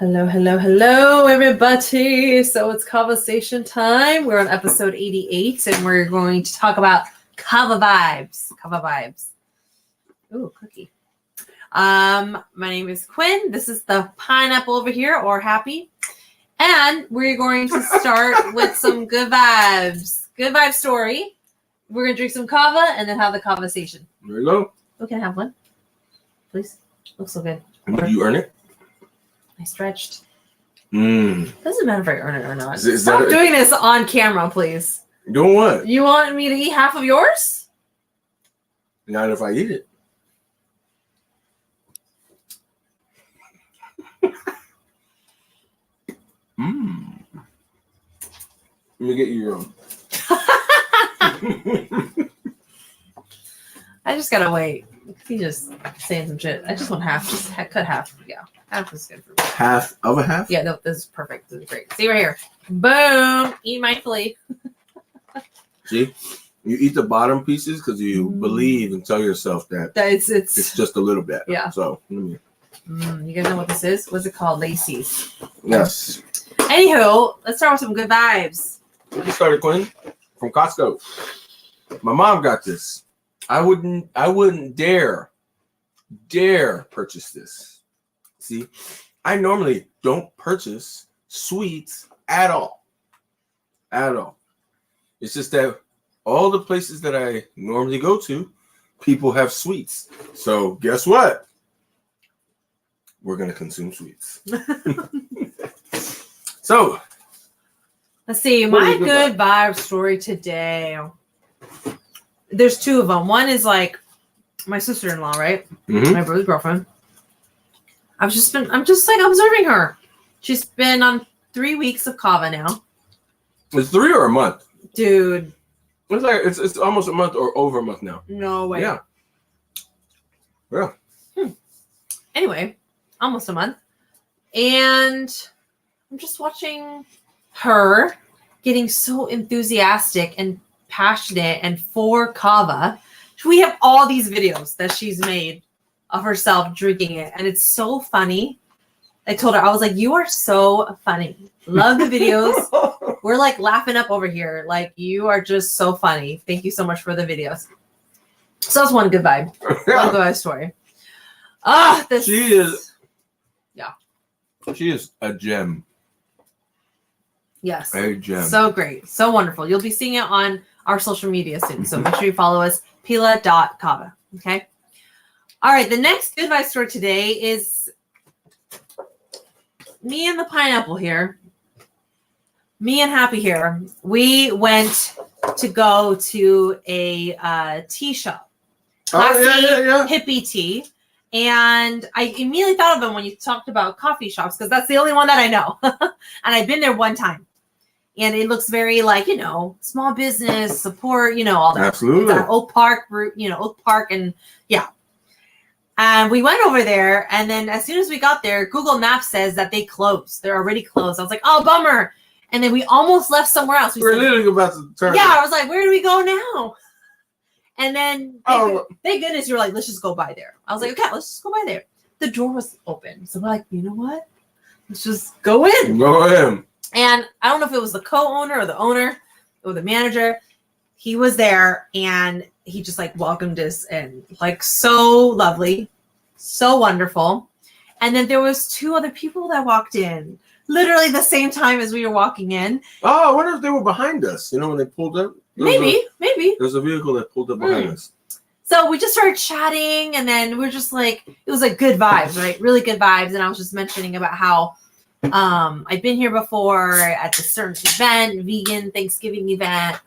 Hello, everybody. So it's Kava-sation time. We're on episode 88, and we're going to talk about Kava vibes. Kava vibes. Ooh, cookie. My name is Quinn. This is the pineapple over here, or Happy. And we're going to start with some good vibes. Good vibe story. We're going to drink some kava and then have the Kava-sation. There you go. We can have one, please. Looks so good. Did you earn it? I stretched. Doesn't Doesn't matter if I earn it or not. Is Stop that doing this on camera, please. Doing what? You want me to eat half of yours? Not if I eat it. Let me get you your own. I just gotta wait. He's just saying some shit. I just want half. Just cut half. Yeah, half is good for me. Half of a half? Yeah, no, this is perfect. This is great. See right here. Boom. Eat mindfully. See? You eat the bottom pieces because you believe and tell yourself that it's just a little bit. Yeah. So, let me. You guys know what this is? What's it called? Lacey's. Yes. Anywho, let's start with some good vibes. We started, Quinn, from Costco. My mom got this. I wouldn't dare purchase this. See, I normally don't purchase sweets at all. It's just that all the places that I normally go to, people have sweets. So guess what? We're going to consume sweets. So, let's see. My good vibe story today. There's two of them. One is like my sister-in-law, right? My brother's girlfriend. I'm just like observing her. She's been on 3 weeks of kava now. It's 3 or a month? Dude. It's like it's almost a month or over a month now. No way. Yeah. Anyway, almost a month. And I'm just watching her getting so enthusiastic and passionate and for kava. We have all these videos that she's made of herself drinking it, and it's so funny. I told her, I was like, you are so funny. Love the videos. We're like laughing up over here. Like, you are just so funny. Thank you so much for the videos. So that's one good vibe. Yeah. One good vibe story. She is a gem. Yes. A gem. So great. So wonderful. You'll be seeing it on our social media soon. So make sure you follow us, PILA.kava. Okay. All right. The next good vibe story today is me and the pineapple here. Me and Happy here. We went to go to a tea shop. Classy, hippie tea. And I immediately thought of him when you talked about coffee shops, because that's the only one that I know. And I've been there one time. And it looks very like, small business, support, all that. Absolutely. Oak Park, Oak Park. And yeah. And we went over there. And then as soon as we got there, Google Maps says that they closed. They're already closed. I was like, oh, bummer. And then we almost left somewhere else. We're literally about to turn. Yeah, I was like, where do we go now? And then, thank goodness you were like, let's just go by there. I was like, okay, let's just go by there. The door was open. So we're like, you know what? Let's just go in. Go in. And I don't know if it was the co-owner or the owner or the manager. He was there and he just like welcomed us and like so lovely, so wonderful. And then there was 2 other people that walked in literally the same time as we were walking in. Oh, I wonder if they were behind us. When they pulled up. Maybe. There's a vehicle that pulled up behind us. So we just started chatting, and then we're just like, it was like good vibes, right? Really good vibes. And I was just mentioning about how I've been here before at this certain event, vegan Thanksgiving event.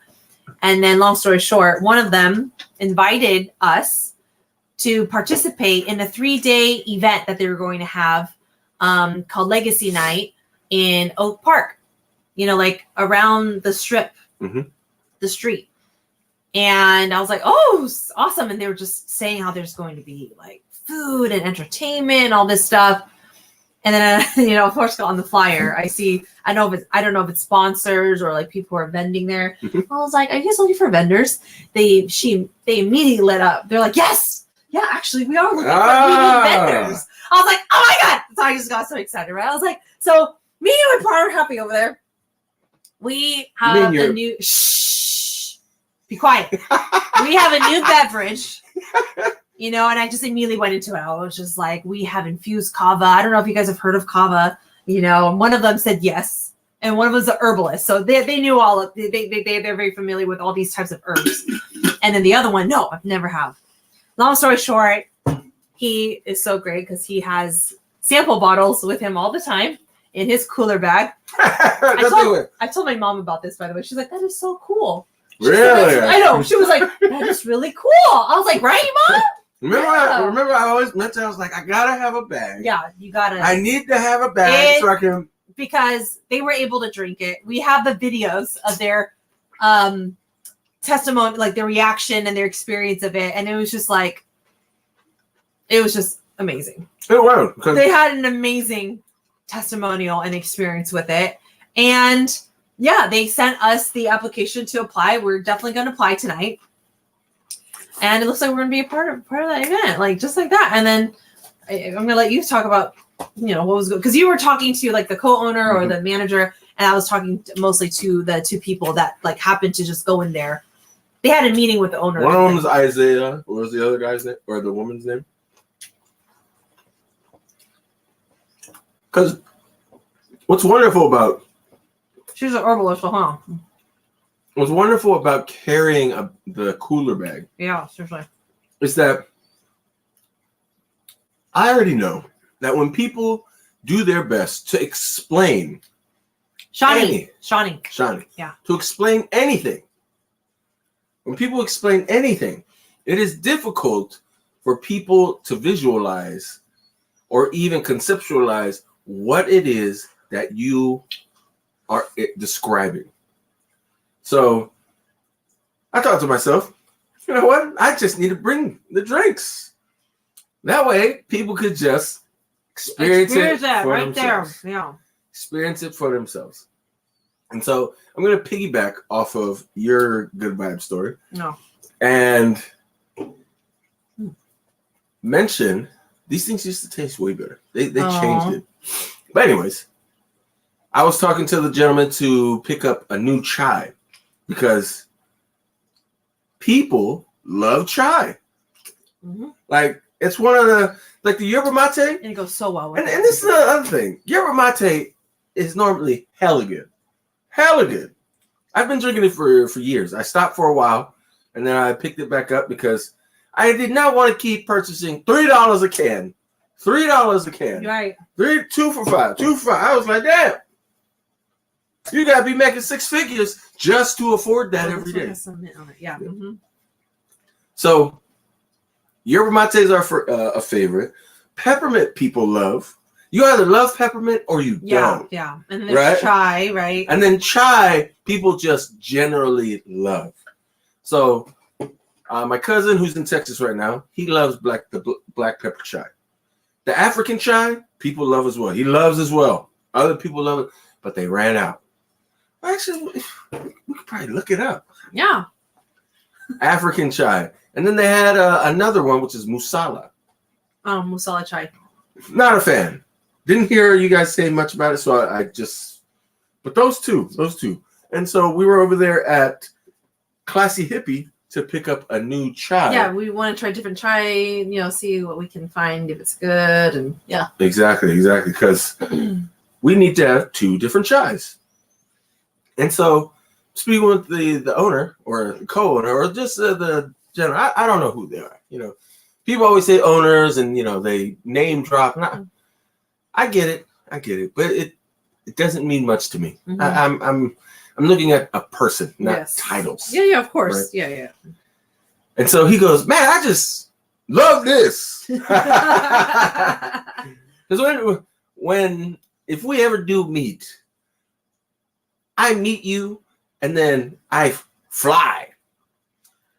And then long story short, one of them invited us to participate in a 3-day event that they were going to have called Legacy Night in Oak Park, like around the strip, the street. And I was like, oh, awesome. And they were just saying how there's going to be like food and entertainment and all this stuff. And then, of course, on the flyer, I don't know if it's sponsors or like people who are vending there. I was like, are you guys looking for vendors? They immediately lit up. They're like, yes. Yeah, actually, we are looking for vendors. I was like, oh my God, that's So I just got so excited, right? I was like, so me and my partner are happy over there. We have a new shh. Be quiet. We have a new beverage. And I just immediately went into it. I was just like, we have infused kava. I don't know if you guys have heard of kava. And one of them said yes, and one of them was a herbalist, so they knew all of they're very familiar with all these types of herbs. And then the other one, no, I've never have. Long story short, he is so great because he has sample bottles with him all the time in his cooler bag. I told my mom about this, by the way. She's like, that is so cool. Really? I know. She was like, that is really cool. I was like, right, Mom? Remember, I always meant to. I was like, I gotta have a bag. Yeah, you gotta. I need to have a bag so I can. Because they were able to drink it. We have the videos of their testimony, like their reaction and their experience of it, and it was just amazing. It was. They had an amazing testimonial and experience with it, and yeah, they sent us the application to apply. We're definitely going to apply tonight. And it looks like we're going to be a part of that event, like just like that. And then I'm going to let you talk about, what was good, because you were talking to like the co-owner or the manager, and I was talking mostly to the two people that like happened to just go in there. They had a meeting with the owner. One of them was Isaiah. What was the other guy's name or the woman's name? Because what's wonderful about she's an herbalist, huh? What's wonderful about carrying the cooler bag, yeah, seriously, is that I already know that when people do their best to explain, Shawnee, yeah, to explain anything, when people explain anything, it is difficult for people to visualize or even conceptualize what it is that you are describing. So I thought to myself, you know what? I just need to bring the drinks. That way people could just experience it that for right themselves. there. Yeah. Experience it for themselves. And so I'm going to piggyback off of your good vibe story. No. And mention these things used to taste way better. They changed it. But anyways, I was talking to the gentleman to pick up a new chai because people love chai. Mm-hmm. Like it's one of the the yerba mate. And it goes so well with and this is the other thing. Yerba mate is normally hella good. Hella good. I've been drinking it for years. I stopped for a while and then I picked it back up because I did not want to keep purchasing $3 a can. $3 a can. Right. 2 for $5. 2 for $5. I was like, damn. You gotta be making 6 figures just to afford that every day. Yeah. Mm-hmm. So, yerba mates are a favorite. Peppermint people love. You either love peppermint or you don't. Yeah. And then there's chai, right? And then chai, people just generally love. So, my cousin who's in Texas right now, he loves the black pepper chai. The African chai, people love as well. He loves as well. Other people love it, but they ran out. Actually, we could probably look it up. Yeah. African chai. And then they had another one, which is musala. Musala chai. Not a fan. Didn't hear you guys say much about it, so I just... But those two. And so we were over there at Classy Hippie to pick up a new chai. Yeah, we want to try different chai, see what we can find, if it's good, and yeah. Exactly, because we need to have 2 different chais. And so, speaking with the owner or the co-owner or just the general, I don't know who they are. People always say owners and they name drop. I get it, but it doesn't mean much to me. Mm-hmm. I'm looking at a person, not titles. Yeah, of course. Right? Yeah. And so he goes, man, I just love this. Because if we ever do meet, I meet you and then I fly.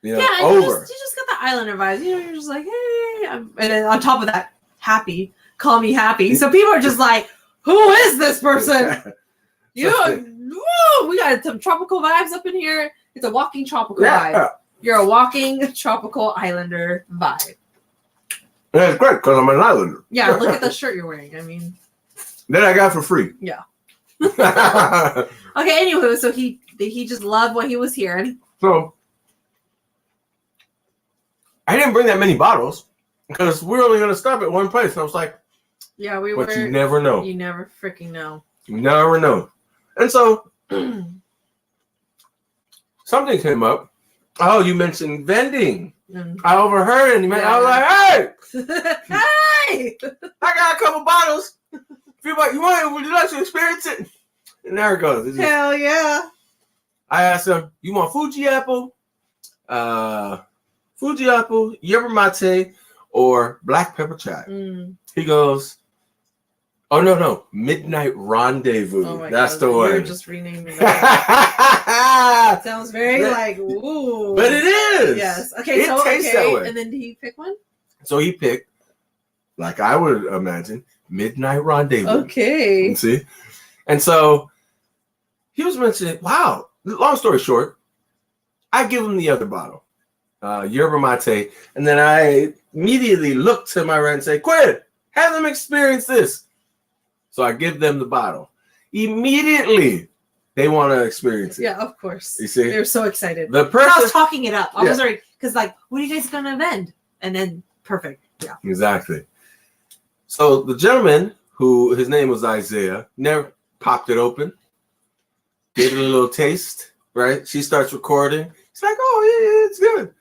Over. You just got the Islander vibes. You're just like, hey. And then on top of that, happy. Call me happy. So people are just like, who is this person? We got some tropical vibes up in here. It's a walking tropical vibe. You're a walking tropical Islander vibe. And that's great because I'm an islander. Yeah, look at the shirt you're wearing. I mean, That I got for free. yeah. So Okay, anyway, so he just loved what he was hearing. I didn't bring that many bottles because we're only going to stop at one place. And I was like, Yeah, but you never know. You never freaking know. You never know. And so something came up. Oh, you mentioned vending. I overheard and I was like, hey! Hey! I got a couple bottles. Would you like to experience it? And there it goes. Hell yeah. I asked him, you want Fuji apple, yerba mate, or black pepper chai? He goes, oh, no. Midnight Rendezvous. Oh my That's God. the one. You're just renaming that. It sounds very like, ooh. But it is. Yes. Okay, it tastes that way. And then did he pick one? So he picked, like I would imagine, Midnight Rendezvous. Okay. You see? And so he was mentioning, wow, long story short, I give him the other bottle, yerba mate, and then I immediately look to my right and say, Quinn, have them experience this. So I give them the bottle. Immediately, they want to experience it. Yeah, of course. You see? They're so excited. The person, I was talking it up. I was already, because like, what are you guys going to vend? And then, perfect. Yeah. Exactly. So the gentleman, who his name was Isaiah, never popped it open, gave it a little taste, right? She starts recording. It's like, oh, yeah, it's good.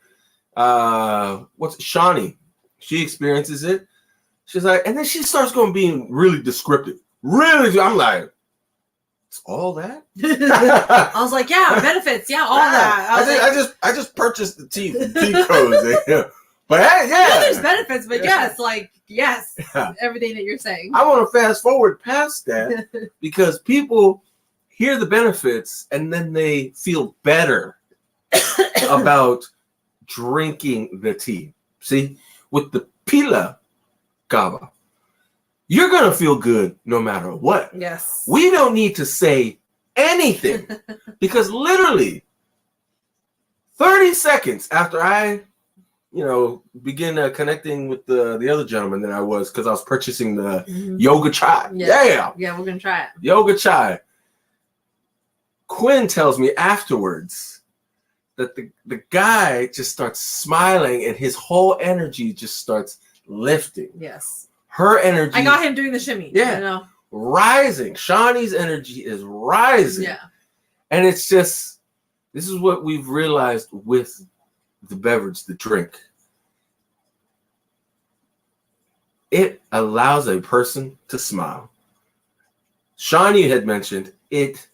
What's Shawnee? She experiences it. She's like, and then she starts being really descriptive. Really, I'm like, it's all that? I was like, yeah, benefits, yeah, all that. I just purchased the tea codes. But hey, yeah, there's benefits, but yes, everything that you're saying. I want to fast forward past that because people hear the benefits and then they feel better about drinking the tea. See, with the PILA Kava, you're going to feel good no matter what. Yes. We don't need to say anything because literally 30 seconds after I begin connecting with the other gentleman than I was because I was purchasing the yoga chai. Yeah, we're going to try it. Yoga chai. Quinn tells me afterwards that the guy just starts smiling and his whole energy just starts lifting. Yes. Her energy. I got him doing the shimmy. Yeah. Rising. Shawnee's energy is rising. Yeah. And it's just, this is what we've realized with the beverage, the drink. It allows a person to smile. Shawnee had mentioned it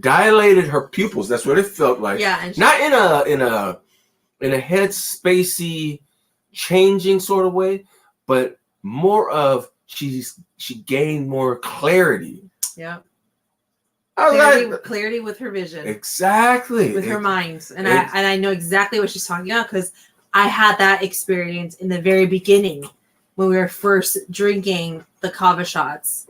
dilated her pupils. That's what it felt like. Yeah, and not in a head spacey changing sort of way, but more of she gained more clarity. Yeah. Clarity with her vision. Exactly. With her mind. And I know exactly what she's talking about because I had that experience in the very beginning when we were first drinking the kava shots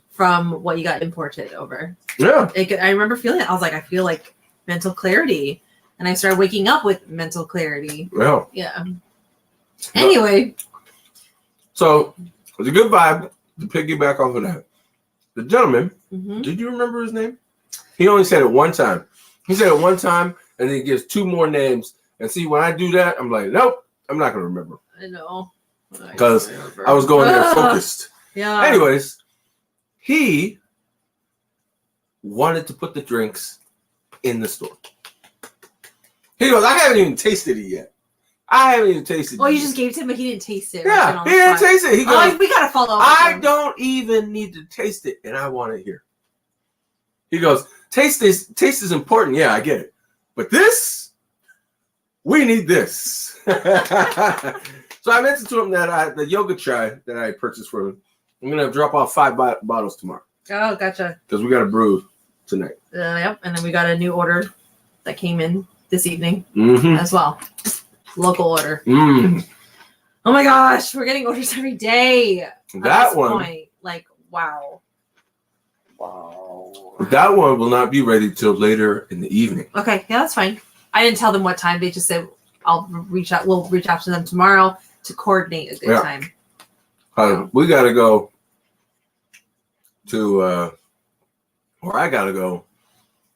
from what you got imported over. Yeah. I remember feeling it. I was like, I feel like mental clarity. And I started waking up with mental clarity. Well. Yeah. Anyway. So it was a good vibe to piggyback off of that. The gentleman, did you remember his name? He only said it one time. He said it one time, and then he gives two more names. And see, when I do that, I'm like, nope, I'm not going to remember. I know. Because I was going there focused. Yeah. Anyways, he wanted to put the drinks in the store. He goes, I haven't even tasted it yet. You just gave it to him, but he didn't taste it. Yeah, he didn't taste it. He goes, we gotta follow up. I don't even need to taste it, and I want it here. He goes, taste is important. Yeah, I get it. But this, we need this. So I mentioned to him that the yoga chai that I purchased for him, I'm going to drop off 5 bottles tomorrow. Oh, gotcha. Because we got a brew tonight. Yep, and then we got a new order that came in this evening as well. Local order. Oh my gosh, we're getting orders every day. That one. Point. Like, wow. That one will not be ready till later in the evening. Okay, yeah, that's fine. I didn't tell them what time. They just said we'll reach out to them tomorrow to coordinate a good time. We gotta go to, or I gotta go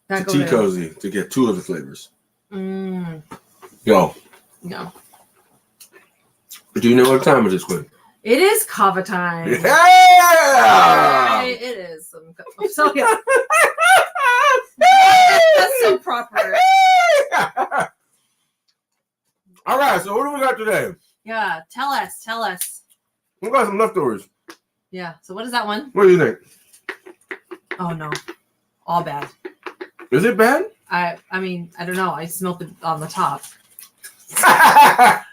to Tea Cozy to get 2 of the flavors. Yo. No. Do you know what time it is, Quinn? It is Kava time. Yeah! Right, it is. So yeah. That's so proper. All right, so what do we got today? Yeah, tell us. We got some leftovers. Yeah, so what is that one? What do you think? Oh no, all bad. Is it bad? I mean, I don't know. I smelled it on the top.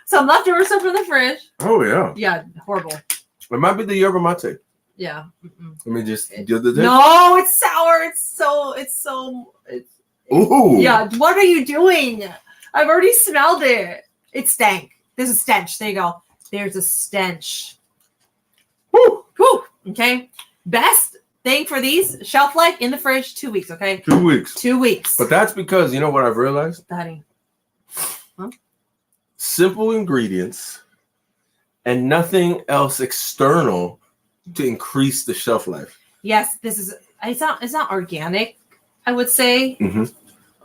Some leftover stuff from the fridge. Oh, yeah. Yeah, horrible. It might be the yerba mate. Yeah. Let me just do the thing. No, it's sour. It's Ooh. Yeah, what are you doing? I've already smelled it. It stank. There's a stench. There you go. There's a stench. Woo. Woo. Okay. Best thing for these, shelf life in the fridge, 2 weeks, okay? 2 weeks. 2 weeks. But that's because, you know what I've realized? Daddy. Huh? Simple ingredients and nothing else external to increase the shelf life. Yes, it's not organic, I would say. Mm-hmm.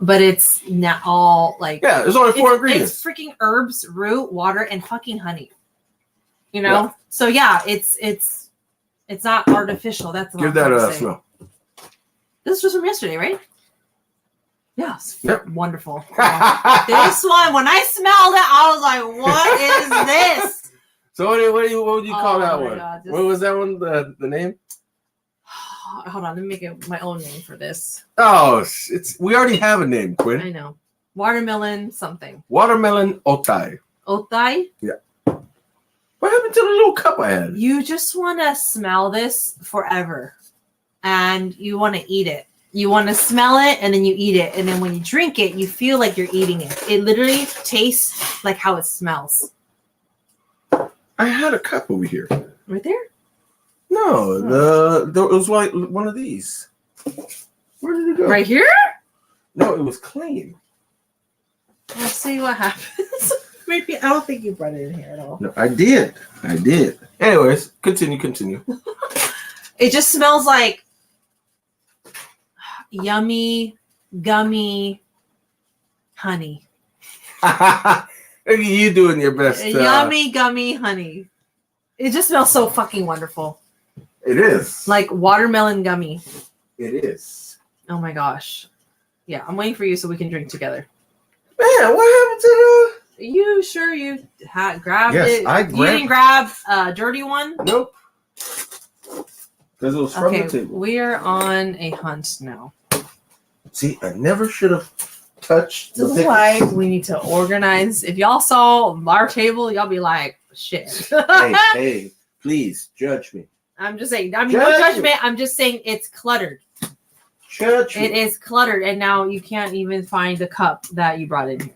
But it's not all like there's only 4 ingredients. It's freaking herbs, root, water, and fucking honey. You know? Yeah. So yeah, it's not artificial. That's give that a smell. This was from yesterday, right? Yes. Yep. Wonderful. This one, when I smelled it, I was like, "What is this?" So what would you call that one? God, what was that one? The name? Hold on, let me make it my own name for this. Oh, we already have a name, Quinn. I know. Watermelon something. Watermelon otai. Otai? Yeah. What happened to the little cup I had? You just want to smell this forever. And you want to eat it. You want to smell it and then you eat it. And then when you drink it, you feel like you're eating it. It literally tastes like how it smells. I had a cup over here. Right there? No, it was like one of these. Where did it go? Right here? No, it was clean. Let's see what happens. Maybe I don't think you brought it in here at all. No, I did. Anyways, continue. It just smells like yummy, gummy honey. Look at you doing your best. Yummy, gummy honey. It just smells so fucking wonderful. It is. Like watermelon gummy. It is. Oh my gosh. Yeah, I'm waiting for you so we can drink together. Man, what happened to You sure you grabbed it? I grabbed. You didn't grab a dirty one? Nope. Because it was from the table. We are on a hunt now. See, I never should have touched This is why we need to organize. If y'all saw our table, y'all be like, shit. hey, please judge me. I'm just saying. I mean, no judgment. I'm just saying it's cluttered. Judge me. It is cluttered, and now you can't even find the cup that you brought in here.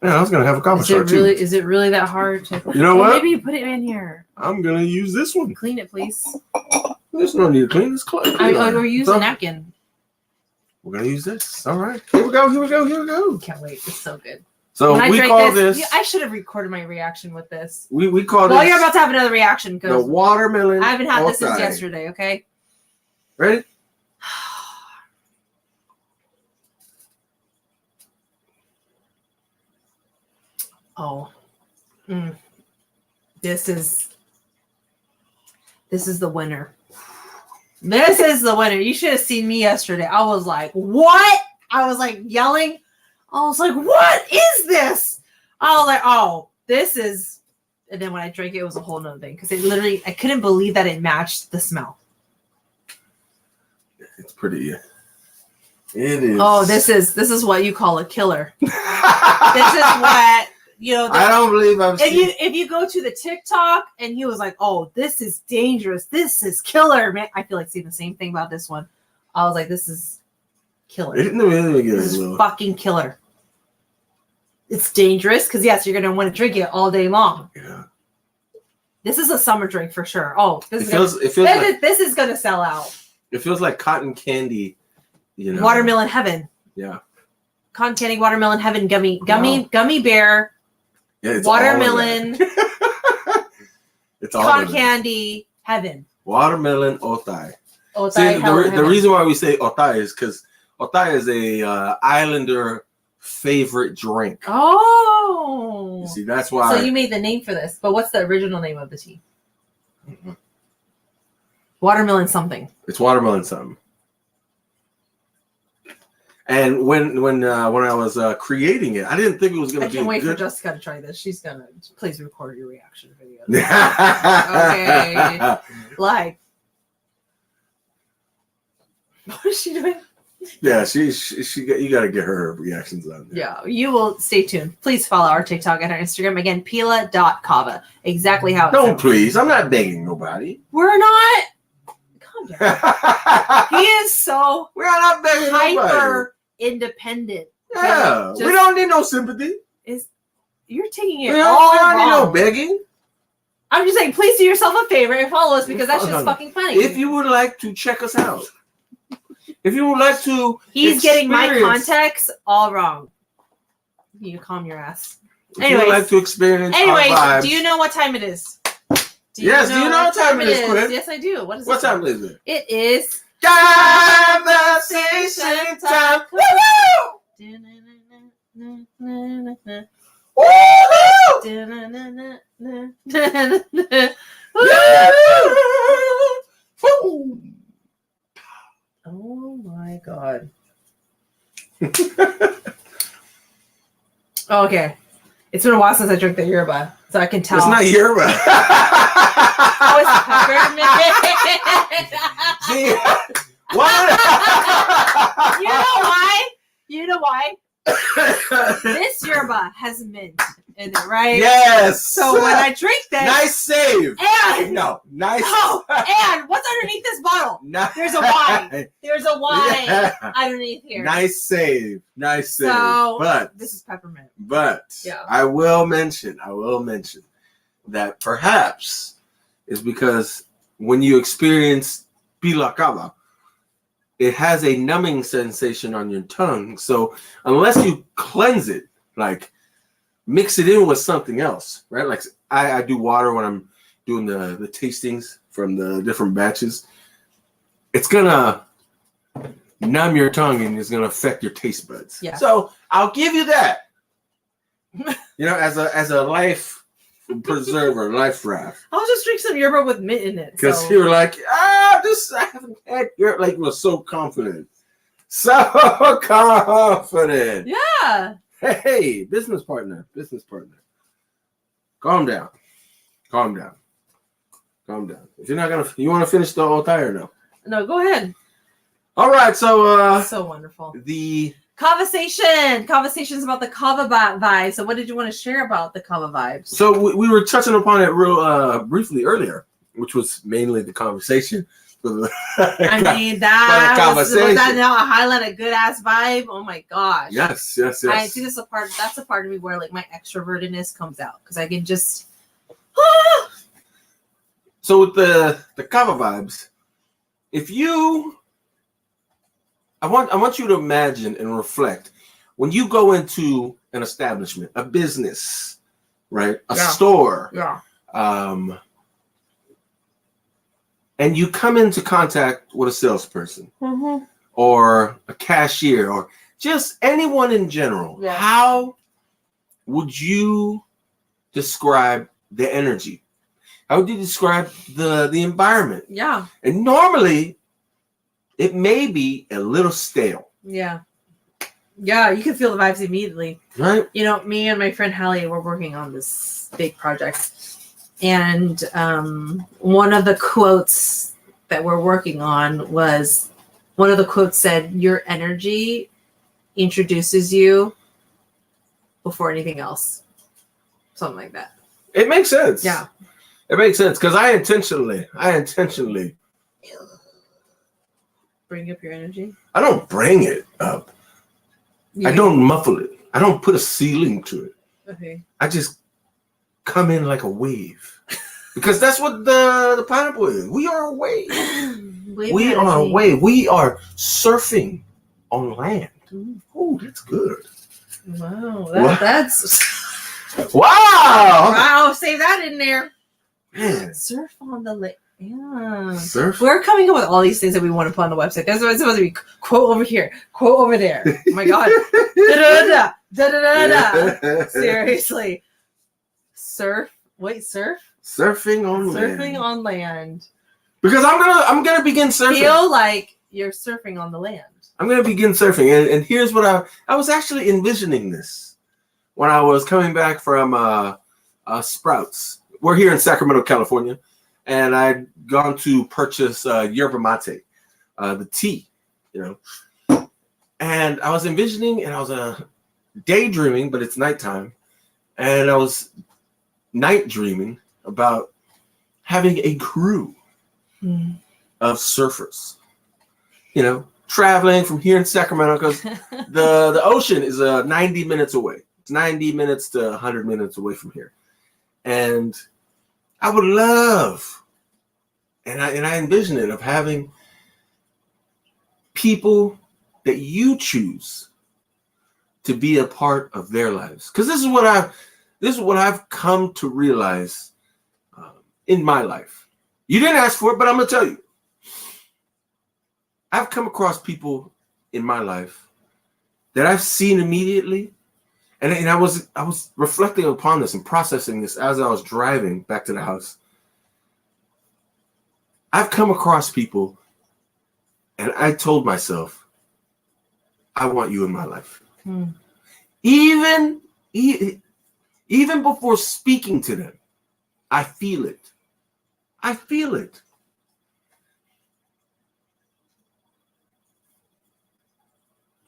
Yeah, I was gonna have a conversation. Is it really that hard to? You know what? Maybe you put it in here. I'm gonna use this one. Clean it, please. There's no need to clean this. Or use a napkin. We're gonna use this. All right. Here we go. Can't wait. It's so good. So we call this. I should have recorded my reaction with this. We call this. Well, you're about to have another reaction because the watermelon. I haven't had this since yesterday. Okay. Ready? Oh. This is the winner. This is the winner. You should have seen me yesterday. I was like, what? I was like yelling. I was like, what is this? I was like, oh, this is. And then when I drank it, it was a whole nother thing. Because it literally, I couldn't believe that it matched the smell. It's pretty. It is. Oh, this is what you call a killer. This is what. I don't believe I've seen. If you go to the TikTok and he was like, "Oh, this is dangerous. This is killer, man." I feel like seeing the same thing about this one. I was like, "This is killer. This is fucking killer." It's dangerous because yes, you're gonna want to drink it all day long. Yeah. This is a summer drink for sure. Oh, this is gonna sell out. It feels like cotton candy. Watermelon heaven. Yeah. Cotton candy, watermelon heaven, gummy bear. Yeah, it's watermelon. It's all cotton candy heaven. Watermelon otay. Otay, See, the reason why we say otay is because otay is a islander favorite drink. Oh. You see, that's why. So you made the name for this, but what's the original name of the tea? Mm-hmm. Watermelon something. It's watermelon something. And when I was creating it, I didn't think it was going to be. I can't wait for Jessica to try this. She's gonna please record your reaction video. Okay, like, what is she doing? Yeah, she you got to get her reactions on there. Yeah, you will stay tuned. Please follow our TikTok and our Instagram again. PILA.kava. Exactly how. No, please. I'm not begging nobody. We're not. Calm down. He is so. We're not begging hyper independent. Yeah, we don't need no sympathy. You're taking it we all don't wrong. need no begging. I'm just saying, please do yourself a favor and follow us because that's just fucking funny. If you would like to check us out, if you would like to, he's getting my context all wrong. You calm your ass. If you would like to experience. Anyways, our vibes, do you know what time it is? Do you know what time it is, Quinn? Yes, I do. What is what time is it? It is Kava-sation time. Oh my god. Okay. It's been a while since I drank the yerba, so I can tell. It's not yerba. Oh, it's peppermint. See, what? You know why? You know why? This yerba has mint in it, right? Yes. So when I drink this, nice save. And nice. Oh, and what's underneath this bottle? There's a Y. There's a Y underneath here. Nice save. Nice save. So but this is peppermint. But yeah. I will mention that perhaps is because when you experience PILA Kava, it has a numbing sensation on your tongue. So unless you cleanse it, like mix it in with something else, right? Like I do water when I'm doing the tastings from the different batches. It's gonna numb your tongue and it's gonna affect your taste buds. Yeah. So I'll give you that. As a life preserver, life raft. I'll just drink some yerba with mint in it. Because you were like, I haven't had yerba. Like, you were so confident. So confident. Yeah. Hey, business partner. Calm down. If you're not you want to finish the whole tire now? No, go ahead. All right, so so wonderful. The Kava-sation. Kava-sation is about the Kava vibe. So what did you want to share about the Kava vibes? So we were touching upon it real briefly earlier, which was mainly the conversation. I mean, that was that now a highlight a good ass vibe. Oh my gosh. Yes. I see this part. That's a part of me where like my extrovertedness comes out because I can just. So with the Kava vibes, I want you to imagine and reflect when you go into an establishment, a business, right? A store. Yeah. And you come into contact with a salesperson mm-hmm. or a cashier or just anyone in general. Yeah. How would you describe the energy? How would you describe the environment? Yeah. And normally, it may be a little stale. Yeah. Yeah, you can feel the vibes immediately. Right. Me and my friend Hallie were working on this big project. And one of the quotes that we're working on was, one of the quotes said, your energy introduces you before anything else. Something like that. It makes sense. Yeah. It makes sense because I intentionally bring up your energy. I don't bring it up. I don't muffle it. I don't put a ceiling to it. Okay. I just come in like a wave. Because that's what the pineapple is. We are a wave. We are a wave. We are surfing on land. Oh, that's good. Wow. That's wow. Wow, say that in there. Man. Surf on the lake. Yeah. Surf. We're coming up with all these things that we want to put on the website. That's why it's supposed to be quote over here, quote over there. Oh my god. Da da da da da. Seriously. Surf. Wait, surf? Surfing on land. Surfing on land. Because I'm gonna begin surfing. Feel like you're surfing on the land. I'm gonna begin surfing, and here's what I was actually envisioning this when I was coming back from Sprouts. We're here in Sacramento, California, and I'd gone to purchase yerba mate, the tea, and I was envisioning, and I was daydreaming, but it's nighttime, and I was night dreaming about having a crew of surfers, traveling from here in Sacramento, because the ocean is 90 minutes away. It's 90 minutes to 100 minutes away from here. And I would love, and I envision it, of having people that you choose to be a part of their lives. Because this is what I've come to realize in my life. You didn't ask for it, but I'm gonna tell you. I've come across people in my life that I've seen immediately, and I was reflecting upon this and processing this as I was driving back to the house. I've come across people, and I told myself, I want you in my life. Even before speaking to them, I feel it. I feel it.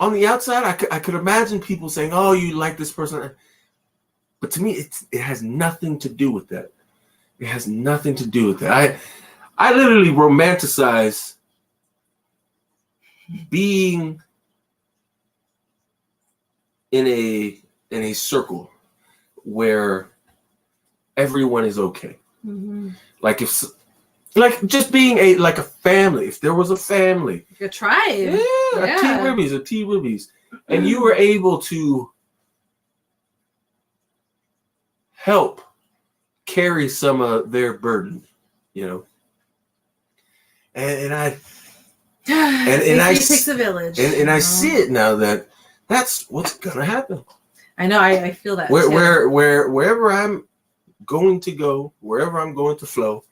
On the outside, I could imagine people saying, "Oh, you like this person," but to me, it has nothing to do with that. It has nothing to do with that. I literally romanticize being in a circle where everyone is okay. Like just being a family. If there was a family, a tribe, a T-Wibbies, and you were able to help carry some of their burden, and I it takes a village, and I see it now that's what's gonna happen. I know. I feel that wherever I'm going to go, wherever I'm going to flow.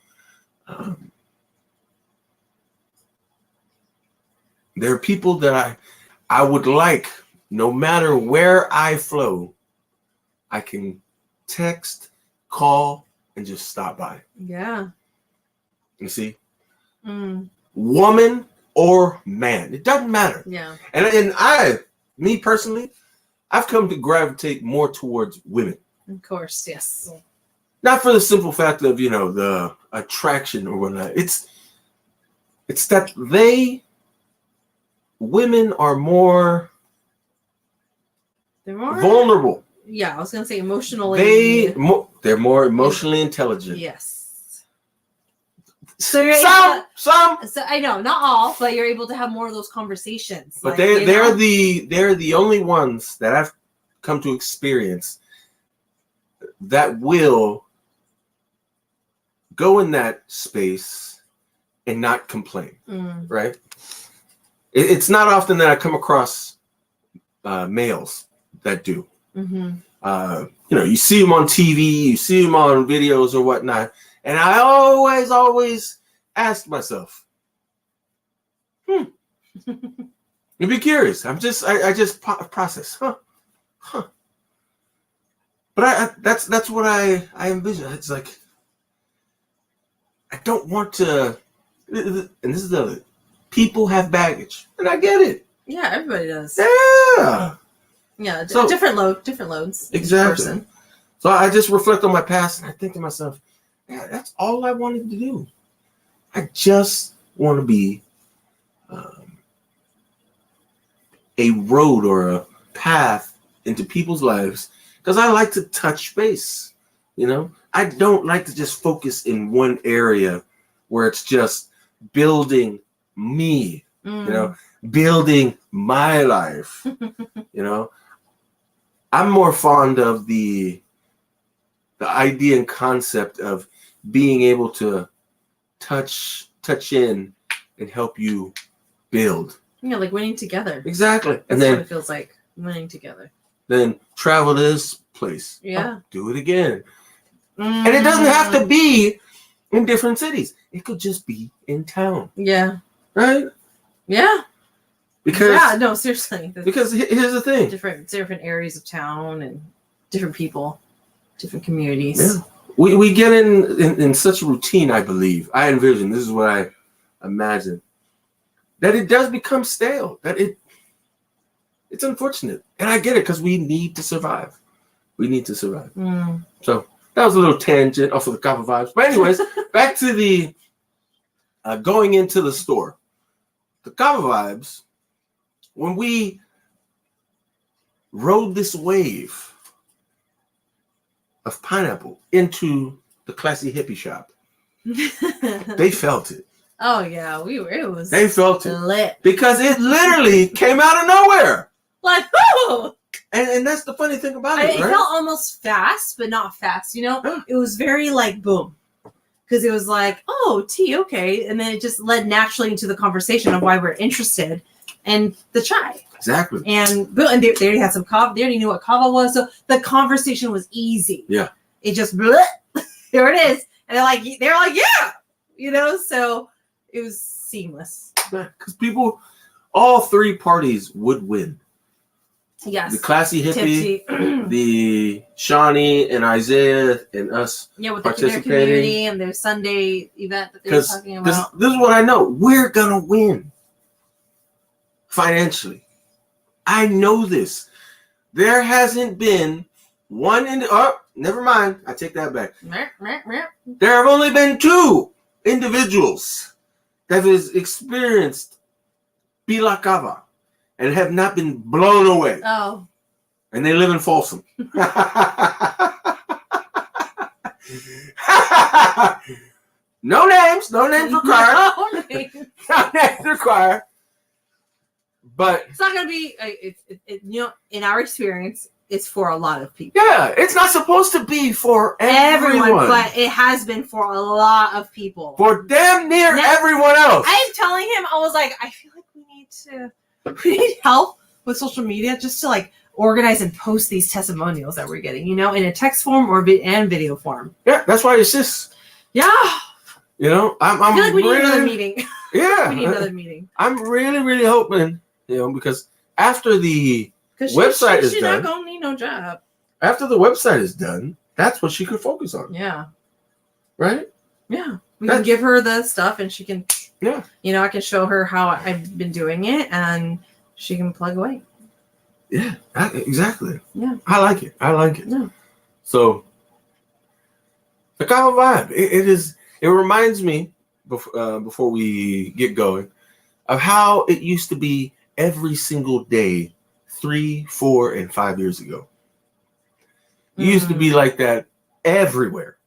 There are people that I would like, no matter where I flow, I can text, call, and just stop by. Yeah. You see? Woman or man, it doesn't matter. Yeah. And me personally, I've come to gravitate more towards women. Of course, yes. Not for the simple fact of, the attraction or whatnot. It's that women are more vulnerable. Yeah, I was going to say emotionally. They're more emotionally intelligent. Yes. So you're some. So I know, not all, but you're able to have more of those conversations. But they're the only ones that I've come to experience that will go in that space and not complain, right? It's not often that I come across males that do. You see them on TV, you see them on videos or whatnot, and I always ask myself, I'd be curious. I just process, But that's what I envision. It's like, I don't want to, and this is the other, people have baggage, and I get it. Yeah, everybody does. Yeah. Yeah, different loads. Exactly. Person. So I just reflect on my past, and I think to myself, yeah, that's all I wanted to do. I just want to be a road or a path into people's lives, because I like to touch base. I don't like to just focus in one area where it's just building me, building my life. I'm more fond of the idea and concept of being able to touch in and help you build. Yeah, like winning together. Exactly. That's And then what it feels like, winning together. Then travel to this place. Yeah. Oh, do it again. And it doesn't have to be in different cities. It could just be in town. Yeah. Right? Yeah. Because yeah, no, seriously. Because here's the thing. Different areas of town and different people, different communities. Yeah. We get in such a routine, I believe. I envision, this is what I imagine, that it does become stale. That it's unfortunate. And I get it because we need to survive. We need to survive. So that was a little tangent off of the Kava vibes. But anyways, back to the going into the store. The Kava vibes, when we rode this wave of pineapple into the classy hippie shop, they felt it. Oh yeah, it was. They felt it lit because it literally came out of nowhere. Like, oh! And that's the funny thing about it, It right? felt almost fast, but not fast. You know, it was very like boom, because it was like, oh, tea, okay, and then it just led naturally into the conversation of why we're interested and the chai. Exactly. And they already had some kava. They already knew what kava was, so the conversation was easy. Yeah. It just bleh, there it is, and they're like, yeah, you know. So it was seamless. Because people, all three parties would win. Yes. The classy hippie, the Shawnee and Isaiah and us. Yeah, with participating. Their community and their Sunday event that they were talking about. This is what I know. We're gonna win financially. I know this. There hasn't been one never mind. I take that back. There have only been two individuals that has experienced PILA Kava and have not been blown away. Oh. And they live in Folsom. No names required. No names. No names required. But it's not going to be, you know, in our experience, it's for a lot of people. Yeah, it's not supposed to be for everyone. But it has been for a lot of people. For damn near everyone else. I'm telling him, I was like, I feel like we need help with social media just to like organize and post these testimonials that we're getting, you know, in a text form or and video form. Yeah, that's why it's just. Yeah. You know, I feel like we need another meeting. Yeah. We need another meeting. I'm really, really hoping, you know, because after the website is done. She's not going to need no job. After the website is done, that's what she could focus on. Yeah. Right? Yeah. We can give her the stuff and she can, yeah. You know, I can show her how I've been doing it and she can plug away. Yeah, exactly. Yeah. I like it. Yeah. So, the Kava vibe, it reminds me, before we get going, of how it used to be every single day 3, 4, and 5 years ago. It used to be like that everywhere.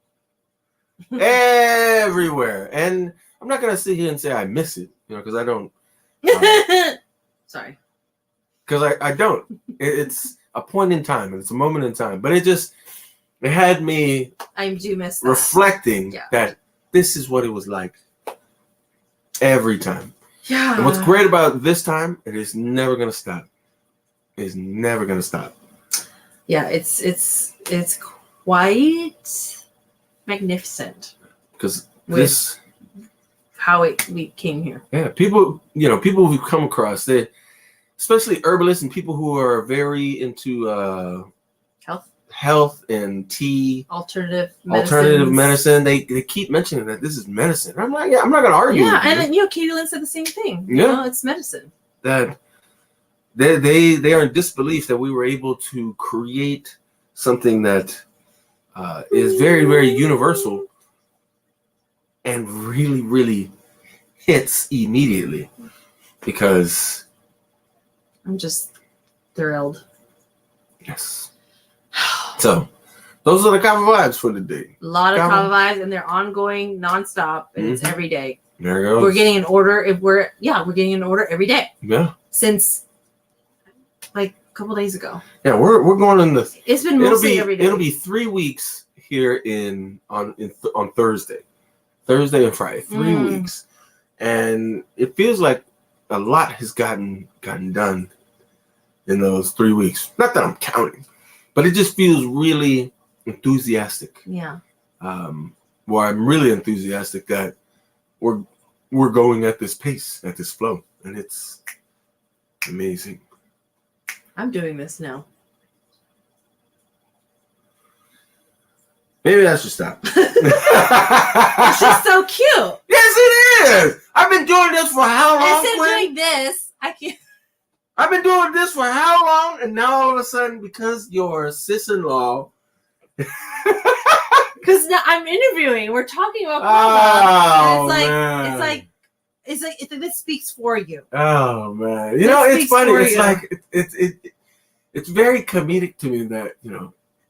Everywhere. And I'm not going to sit here and say I miss it, you know, because I don't. Sorry. Because I don't. It's a point in time. It's a moment in time. But it had me. I do miss that. Reflecting that this is what it was like every time. Yeah. And what's great about this time, it is never going to stop. It's never going to stop. Yeah, it's quite magnificent. Because how we came here. Yeah, people who come across, especially herbalists and people who are very into health and tea, alternative medicine. They keep mentioning that this is medicine. I'm like, I'm not going to argue. Yeah, and you know, Katie Lynn said the same thing. You know, it's medicine. That they are in disbelief that we were able to create something that is very, very universal and really, really hits immediately, because I'm just thrilled. Yes. So those are the Kava vibes for the day. A lot of Kava vibes, and they're ongoing, nonstop, and it's every day. There it goes. We're getting an order we're getting an order every day. Yeah. Since like a couple days ago. Yeah, we're going in the. It's been mostly every day. It'll be 3 weeks here on Thursday and Friday, 3 weeks, and it feels like a lot has gotten done in those 3 weeks. Not that I'm counting, but it just feels really enthusiastic. Yeah. Well, I'm really enthusiastic that we're going at this pace, at this flow, and it's amazing. I'm doing this now. Maybe I should stop. It's just so cute. Yes, it is. I've been doing this for how long? Instead of doing this, I can't. I've been doing this for how long? And now all of a sudden, because your sis-in-law. Because now I'm interviewing. We're talking about Oh, it's like this speaks for you. Oh man, it's funny. It's like it's very comedic to me that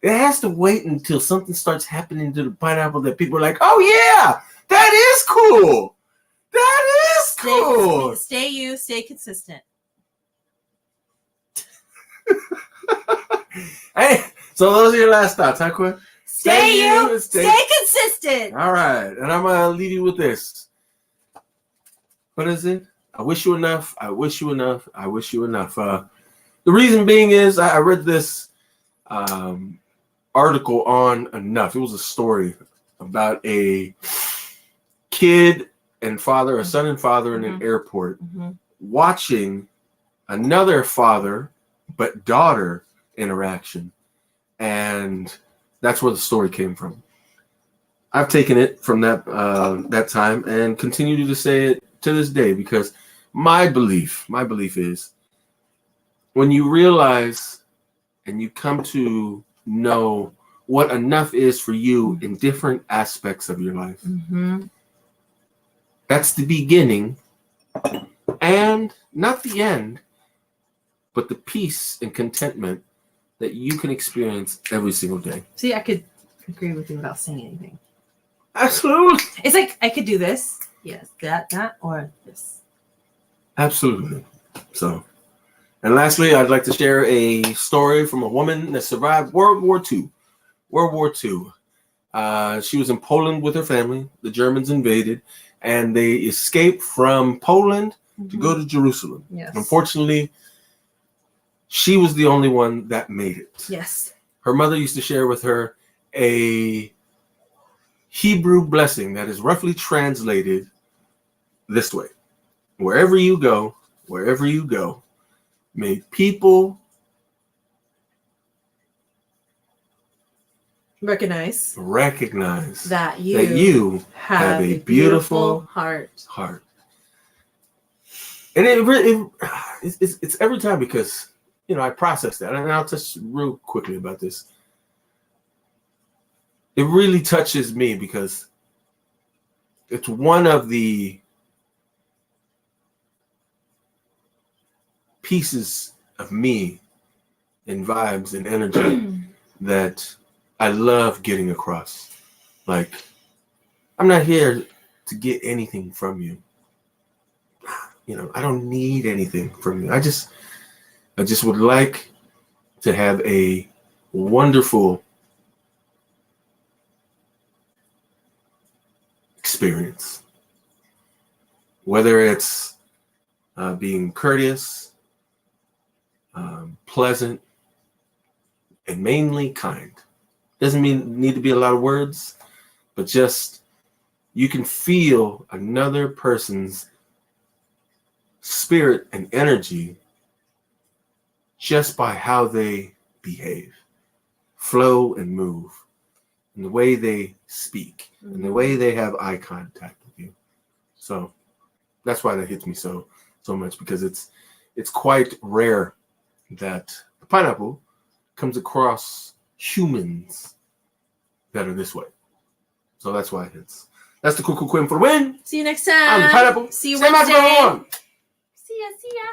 it has to wait until something starts happening to the pineapple that people are like, oh yeah, that is cool. That is cool. Stay consistent. Hey, so those are your last thoughts, huh, Quinn? Stay consistent. All right, and I'm gonna leave you with this. What is it? I wish you enough. I wish you enough. I wish you enough. The reason being is I read this article on Enough. It was a story about a kid and father, a son and father in an airport, watching another father but daughter interaction, and that's where the story came from. I've taken it from that time and continue to say it to this day, because my belief is when you realize and you come to know what enough is for you in different aspects of your life, that's the beginning and not the end, but the peace and contentment that you can experience every single day. See, I could agree with you without saying anything. Absolutely. It's like I could do this. Yes, that, or this. Absolutely. So, and lastly, I'd like to share a story from a woman that survived World War II. She was in Poland with her family. The Germans invaded, and they escaped from Poland to go to Jerusalem. Yes. Unfortunately, she was the only one that made it. Yes. Her mother used to share with her a Hebrew blessing that is roughly translated this way: wherever you go, may people recognize that you have a beautiful heart. And it's every time, because I process that, and I'll touch real quickly about this. It really touches me because it's one of the pieces of me and vibes and energy that I love getting across. Like, I'm not here to get anything from you. I don't need anything from you. I just would like to have a wonderful experience, whether it's being courteous, pleasant, and mainly kind. Doesn't need to be a lot of words, but just you can feel another person's spirit and energy just by how they behave, flow, and move, and the way they speak, and the way they have eye contact with you. So that's why that hits me so much, because it's quite rare that the pineapple comes across humans that are this way. So that's why it hits. That's the Cuckoo Queen for the win. See you next time. I'm the pineapple. See you Stay Wednesday. magical, everyone. See ya.